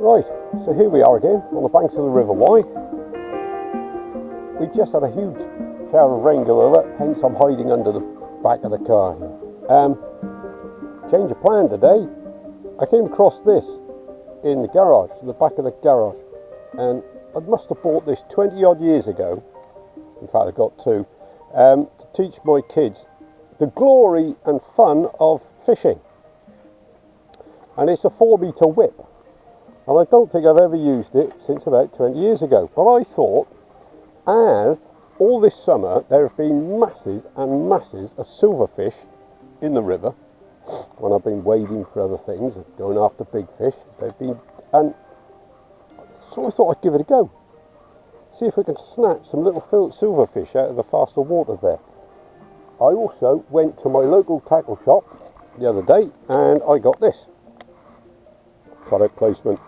Right, so here we are again on the banks of the River Wye. We just had a huge shower of rain go over, hence I'm hiding under the back of the car here. Change of plan today. I came across this in the garage, in the back of the garage, and I must have bought this 20 odd years ago. In fact, I got two, to teach my kids the glory and fun of fishing. And it's a 4-metre whip. And I don't think I've ever used it since about 20 years ago. But I thought, as all this summer there have been masses and masses of silverfish in the river, when I've been wading for other things, going after big fish, and so I thought I'd give it a go. See if we can snatch some little silverfish out of the faster water there. I also went to my local tackle shop the other day and I got this. Product placement.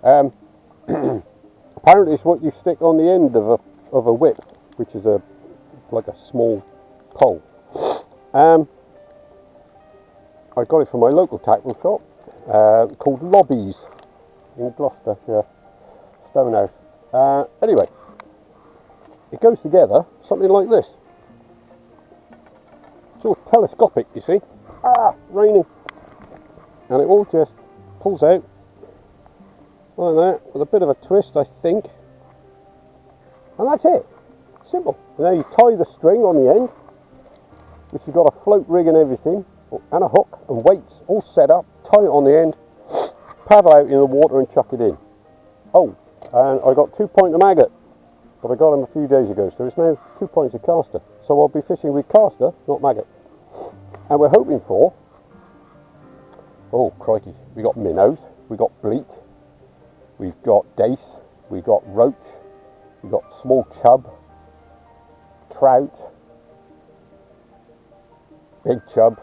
Apparently it's what you stick on the end of a whip, which is like a small pole. I got it from my local tackle shop called Lobbies in Gloucestershire, Stonehouse. Anyway, it goes together something like this. It's all telescopic, you see. Raining. And it all just pulls out like that with a bit of a twist, I think, and that's it. Simple. And now you tie the string on the end, which you've got a float rig and everything, and a hook and weights all set up. Tie it on the end, paddle out in the water and chuck it in. Oh, and I got 2 pointer maggot, but I got them a few days ago, so it's now 2 points of caster. So I'll be fishing with caster, not maggot. And we're hoping for, oh crikey, we got minnows, we got bleak, we've got dace, we've got roach, we've got small chub, trout, big chub,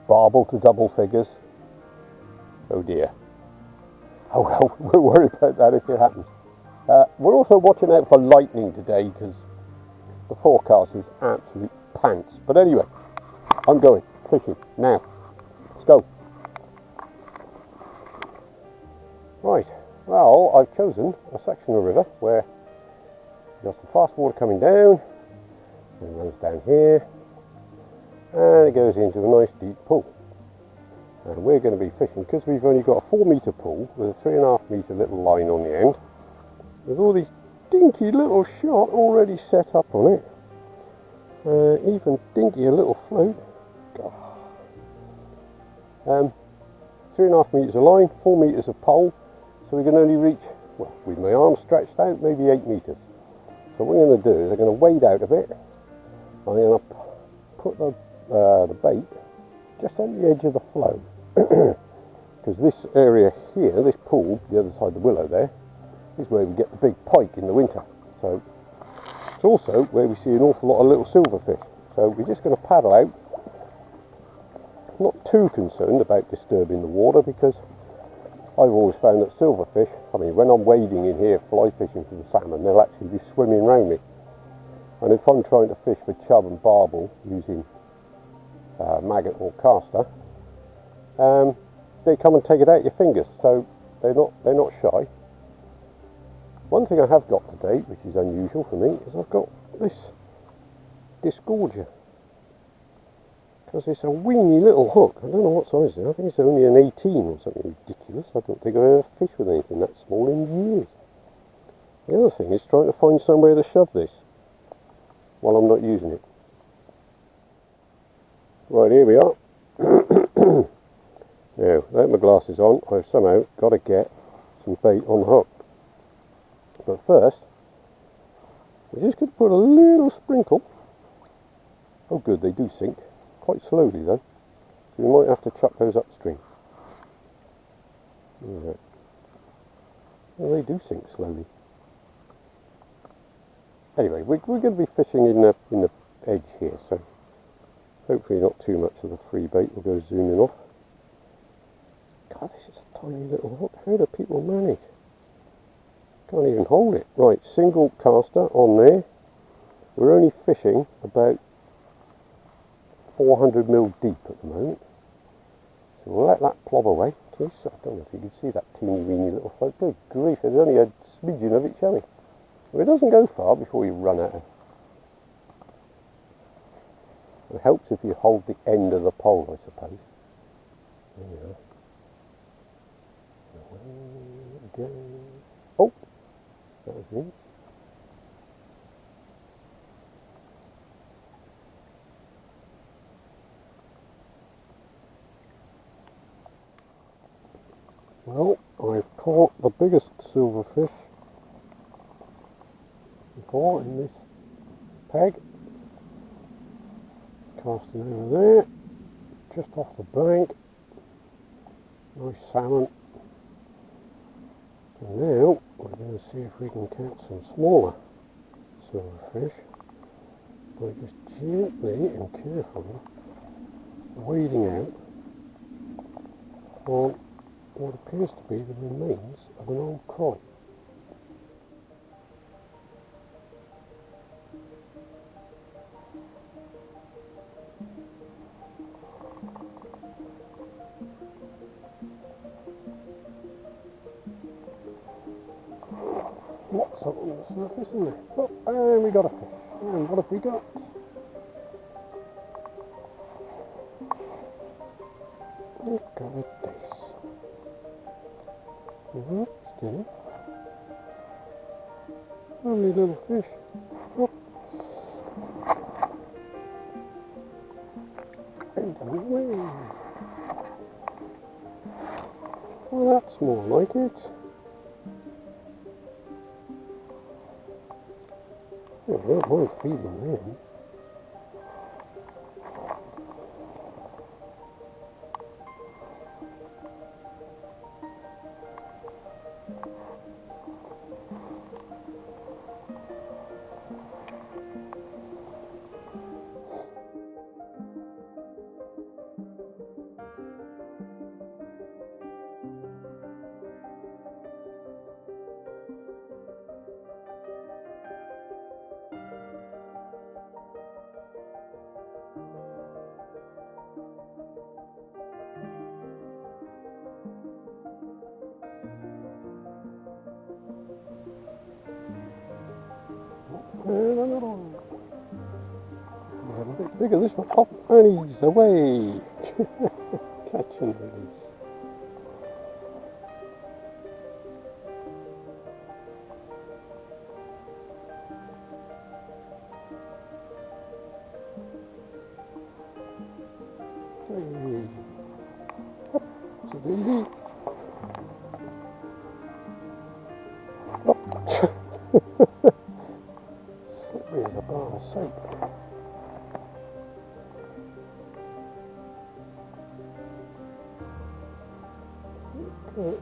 barbel to double figures. Oh dear. Oh well, we'll worry about that if it happens. We're also watching out for lightning today because the forecast is absolute pants. But anyway, I'm going fishing now. Let's go. Right, well, I've chosen a section of river where you've got some fast water coming down, and it runs down here, and it goes into a nice deep pool. And we're going to be fishing, because we've only got a 4-metre pool with a 3.5-metre little line on the end, with all these dinky little shot already set up on it, even dinkier little float. 3.5 metres of line, 4 metres of pole, so we can only reach, well, with my arm stretched out, maybe 8 metres. So what I'm going to do is I'm going to wade out a bit. I'm going to put the bait just on the edge of the flow, because this area here, this pool, the other side of the willow there, is where we get the big pike in the winter. So it's also where we see an awful lot of little silverfish. So we're just going to paddle out. Not too concerned about disturbing the water, because I've always found that silverfish, I mean, when I'm wading in here fly fishing for the salmon, they'll actually be swimming around me. And if I'm trying to fish for chub and barbel using maggot or caster, they come and take it out your fingers, so they're not shy. One thing I have got today, which is unusual for me, is I've got this disgorger. Because it's a weeny little hook. I don't know what size it is. I think it's only an 18 or something ridiculous. I don't think I've ever fished with anything that small in years. The other thing is trying to find somewhere to shove this while I'm not using it. Right, here we are. Now, without my glasses on, I've somehow got to get some bait on the hook. But first, we're just going to put a little sprinkle. Oh good, they do sink. Quite slowly though, so we might have to chuck those upstream. Right. Well, they do sink slowly. Anyway, we're going to be fishing in the edge here, so hopefully not too much of the free bait will go zooming off. God, this is a tiny little hook. How do people manage? Can't even hold it. Right, single caster on there. We're only fishing about 400 mil deep at the moment, so we'll let that plob away this. I don't know if you can see that teeny weeny little float. Good grief, there's only a smidgen of it showing. Well, it doesn't go far before you run out. It helps if you hold the end of the pole, I suppose. There you are. Away it goes. Oh, that was me. Well, I've caught the biggest silverfish before in this peg. Casting over there, just off the bank. Nice salmon. And now we're going to see if we can catch some smaller silverfish by just gently and carefully wading out on what appears to be the remains of an old koi. Lots up on the surface, isn't there? Oh, and we got a fish. And what have we got? We've got a dace. Steady. Lovely little fish. Oh. And away. Well, that's more like it. Oh, I don't mind feeding them. And another one. A bit bigger this one. Hop, and he's away. Catch and release. Hey. Hop, it's a easy. Hop. Slippery as a bar of soap. Okay.